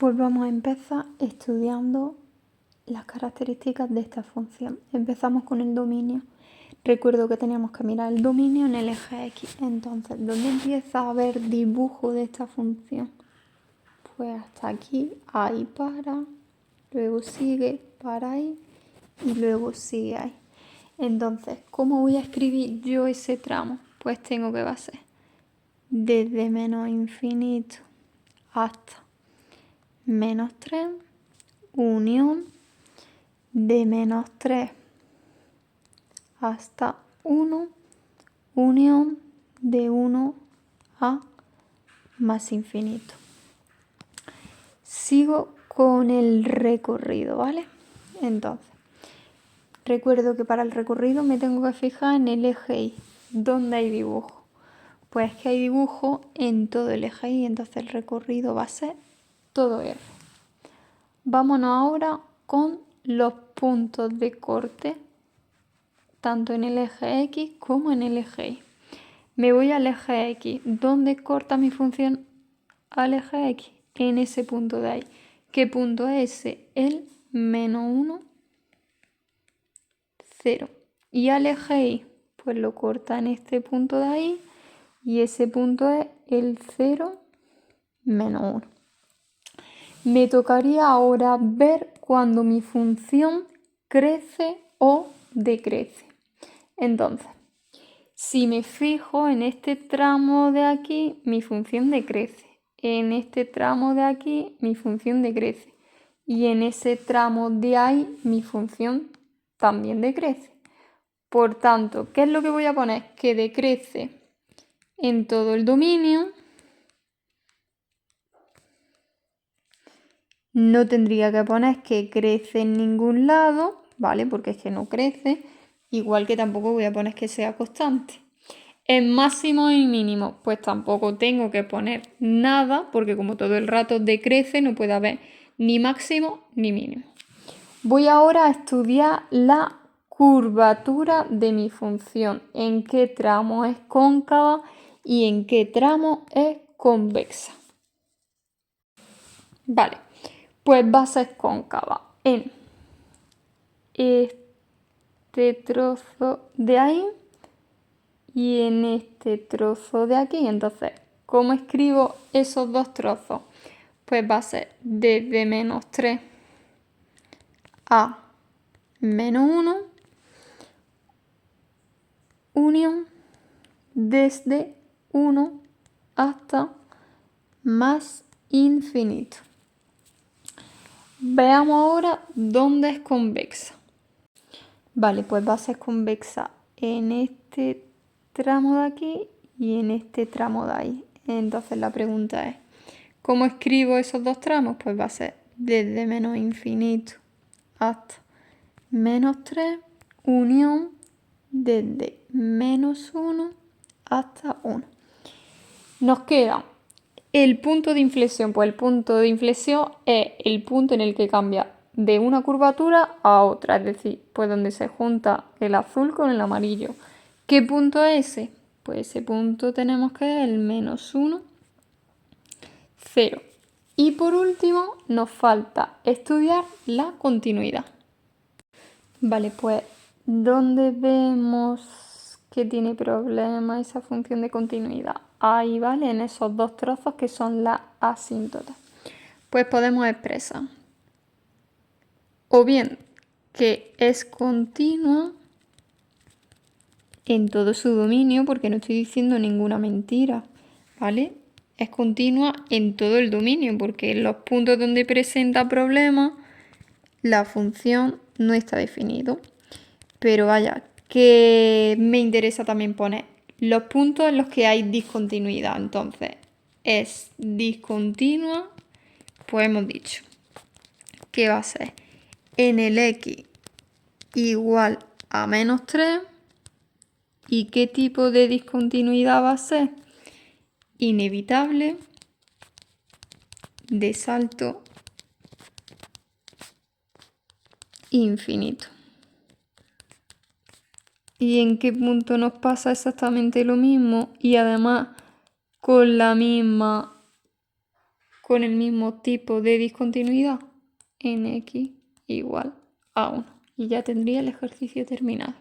Pues vamos a empezar estudiando las características de esta función. Empezamos con el dominio. Recuerdo que teníamos que mirar el dominio en el eje X. Entonces, ¿dónde empieza a haber dibujo de esta función? Pues hasta aquí, ahí para, luego sigue para ahí y luego sigue ahí. Entonces, ¿cómo voy a escribir yo ese tramo? Pues tengo que va a ser desde menos infinito hasta menos 3, unión de menos 3 hasta 1, unión de 1 a más infinito. Sigo con el recorrido, ¿vale? Entonces, recuerdo que para el recorrido me tengo que fijar en el eje Y. ¿Dónde hay dibujo? Pues que hay dibujo en todo el eje Y, entonces el recorrido va a ser todo R. Vámonos ahora con los puntos de corte, tanto en el eje X como en el eje Y. Me voy al eje X. ¿Dónde corta mi función al eje X? En ese punto de ahí. ¿Qué punto es ese? El menos 1, 0. Y al eje Y, pues lo corta en este punto de ahí. Y ese punto es el 0, menos 1. Me tocaría ahora ver cuando mi función crece o decrece. Entonces, si me fijo en este tramo de aquí, mi función decrece. En este tramo de aquí, mi función decrece. Y en ese tramo de ahí, mi función también decrece. Por tanto, ¿qué es lo que voy a poner? Que decrece en todo el dominio. No tendría que poner que crece en ningún lado, ¿vale? Porque es que no crece. Igual que tampoco voy a poner que sea constante. En máximo y mínimo, pues tampoco tengo que poner nada, porque como todo el rato decrece, no puede haber ni máximo ni mínimo. Voy ahora a estudiar la curvatura de mi función. En qué tramo es cóncava y en qué tramo es convexa. Vale. Pues va a ser cóncava en este trozo de ahí y en este trozo de aquí. Entonces, ¿cómo escribo esos dos trozos? Pues va a ser desde menos 3 a menos 1, unión desde 1 hasta más infinito. Veamos ahora dónde es convexa. Vale, pues va a ser convexa en este tramo de aquí y en este tramo de ahí. Entonces la pregunta es, ¿cómo escribo esos dos tramos? Pues va a ser desde menos infinito hasta menos 3, unión desde menos 1 hasta 1. Nos queda el punto de inflexión. Pues el punto de inflexión es el punto en el que cambia de una curvatura a otra, es decir, pues donde se junta el azul con el amarillo. ¿Qué punto es ese? Pues ese punto tenemos que es el menos 1, 0. Y por último nos falta estudiar la continuidad. Vale, pues ¿dónde vemos que tiene problema esa función de continuidad? Ahí, ¿vale? En esos dos trozos que son la asíntota. Pues podemos expresar o bien que es continua en todo su dominio, porque no estoy diciendo ninguna mentira, ¿vale? Es continua en todo el dominio, porque en los puntos donde presenta problemas, la función no está definido. Pero vaya, que me interesa también poner los puntos en los que hay discontinuidad. Entonces, es discontinua, pues hemos dicho que va a ser en el X igual a menos 3. ¿Y qué tipo de discontinuidad va a ser? Inevitable, de salto infinito. ¿Y en qué punto nos pasa exactamente lo mismo? Y además con la misma con el mismo tipo de discontinuidad en x igual a 1. Y ya tendría el ejercicio terminado.